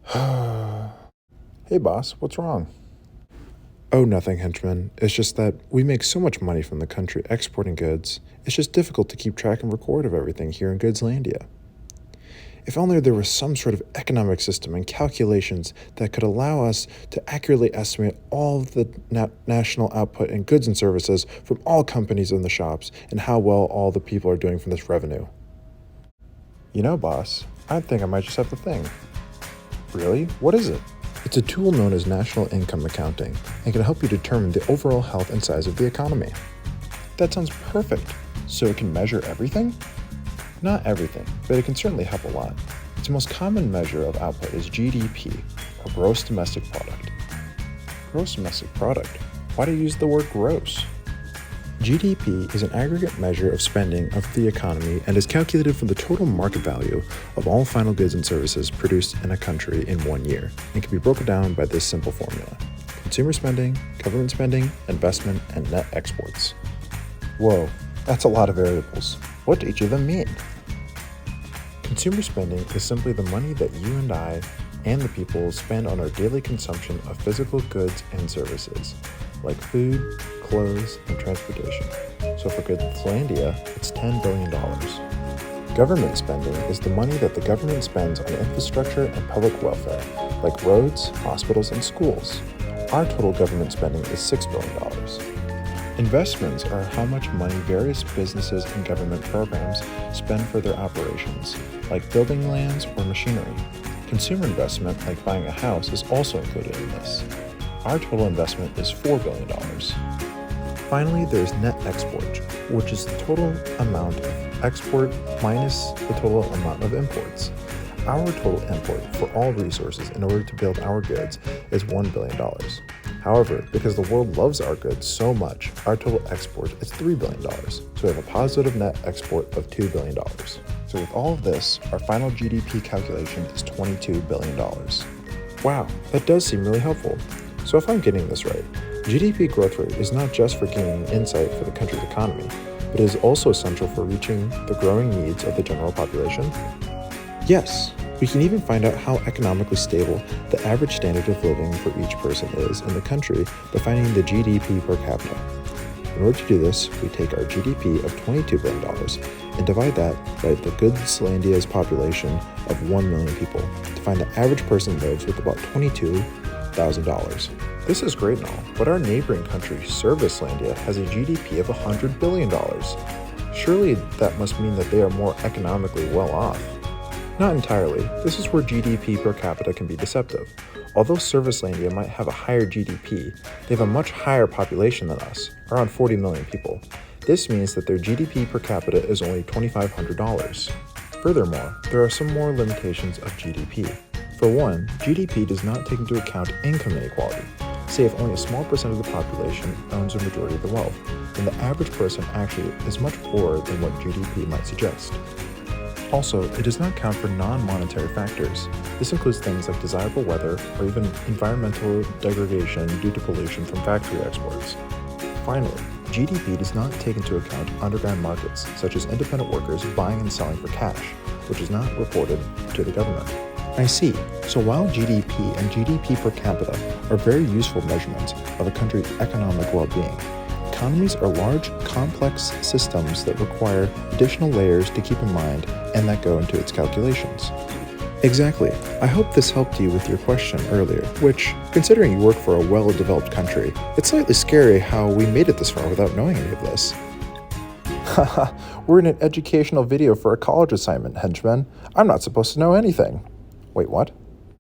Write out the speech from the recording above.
Hey boss, what's wrong? Oh, nothing, henchman. It's just that we make so much money from the country exporting goods, it's just difficult to keep track and record of everything here in Goodslandia. If only there was some sort of economic system and calculations that could allow us to accurately estimate all of the national output in goods and services from all companies in the shops and how well all the people are doing from this revenue. You know, boss, I think I might just have the thing. Really? What is it? It's a tool known as national income accounting and can help you determine the overall health and size of the economy. That sounds perfect. So it can measure everything? Not everything, but it can certainly help a lot. Its most common measure of output is GDP, or Gross Domestic Product. Gross Domestic Product? Why do you use the word gross? GDP is an aggregate measure of spending of the economy and is calculated from the total market value of all final goods and services produced in a country in 1 year and can be broken down by this simple formula: consumer spending, government spending, investment, and net exports. Whoa, that's a lot of variables. What do each of them mean? Consumer spending is simply the money that you and I and the people spend on our daily consumption of physical goods and services, like food, clothes, and transportation. So for Goodslandia, it's $10 billion. Government spending is the money that the government spends on infrastructure and public welfare, like roads, hospitals, and schools. Our total government spending is $6 billion. Investments are how much money various businesses and government programs spend for their operations, like building lands or machinery. Consumer investment, like buying a house, is also included in this. Our total investment is $4 billion. Finally, there's net export, which is the total amount of export minus the total amount of imports. Our total import for all resources in order to build our goods is $1 billion. However, because the world loves our goods so much, our total export is $3 billion. So we have a positive net export of $2 billion. So with all of this, our final GDP calculation is $22 billion. Wow, that does seem really helpful. So if I'm getting this right, GDP growth rate is not just for gaining insight for the country's economy, but is also essential for reaching the growing needs of the general population? Yes, we can even find out how economically stable the average standard of living for each person is in the country by finding the GDP per capita. In order to do this, we take our GDP of $22 billion and divide that by the Goodslandia's population of 1 million people to find the average person lives with about $22,000. This is great and all, but our neighboring country, Servicelandia, has a GDP of $100 billion. Surely that must mean that they are more economically well off. Not entirely. This is where GDP per capita can be deceptive. Although Servicelandia might have a higher GDP, they have a much higher population than us, around 40 million people. This means that their GDP per capita is only $2,500. Furthermore, there are some more limitations of GDP. For one, GDP does not take into account income inequality. Say if only a small percent of the population owns a majority of the wealth, then the average person actually is much poorer than what GDP might suggest. Also, it does not count for non-monetary factors. This includes things like desirable weather or even environmental degradation due to pollution from factory exports. Finally, GDP does not take into account underground markets, such as independent workers buying and selling for cash, which is not reported to the government. I see. So while GDP and GDP per capita are very useful measurements of a country's economic well-being, economies are large, complex systems that require additional layers to keep in mind and that go into its calculations. Exactly. I hope this helped you with your question earlier, which, considering you work for a well-developed country, it's slightly scary how we made it this far without knowing any of this. Haha, we're in an educational video for a college assignment, henchman. I'm not supposed to know anything. Wait, what?